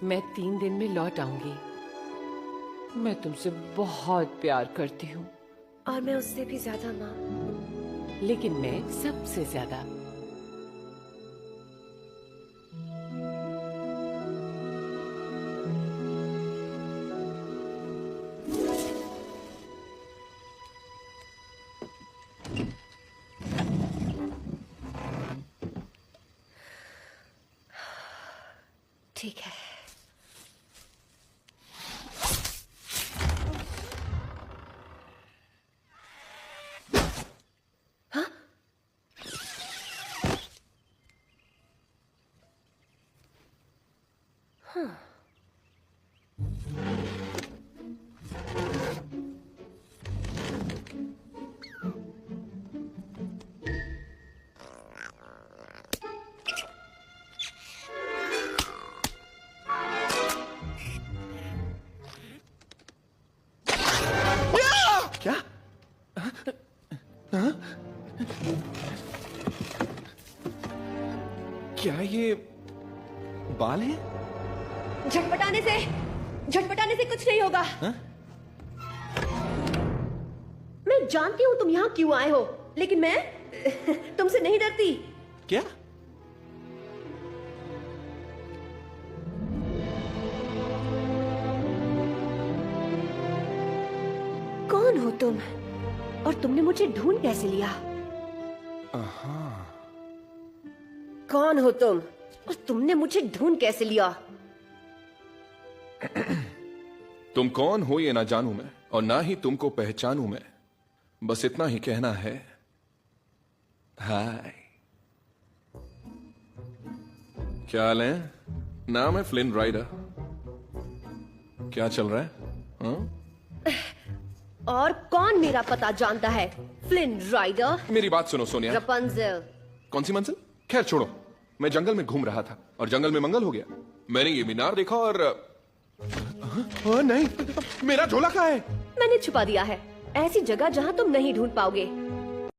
मैं 3 दिन में लौट आऊंगी। मैं तुमसे बहुत प्यार करती हूँ। और मैं उससे भी ज्यादा माँ। लेकिन मैं सबसे ज्यादा। ठीक है। हाँ? हाँ। क्या? हाँ? क्या ये बाल है? झटपटाने से कुछ नहीं होगा। हाँ? मैं जानती हूँ तुम यहाँ क्यों आए हो, लेकिन मैं तुमसे नहीं डरती। क्या? कौन हो तुम? और तुमने मुझे ढूंढ कैसे लिया? कौन हो तुम? और तुमने मुझे ढूंढ कैसे लिया? तुम कौन हो ये ना जानूं मैं, और ना ही तुमको पहचानूं मैं। बस इतना ही कहना है, हाय। क्या हाल है? नाम है फ्लिन राइडर। क्या चल रहा है? हाँ? और कौन मेरा पता जानता है? Flynn Rider. मेरी बात सुनो सोनिया। रपुंज़ेल। कौन सी मंजिल? खैर छोड़ो। मैं जंगल में घूम रहा था और जंगल में मंगल हो गया। मैंने ये मीनार देखा और नहीं, मेरा झोला कहाँ है? मैंने छुपा दिया है ऐसी जगह जहाँ तुम नहीं ढूंढ पाओगे।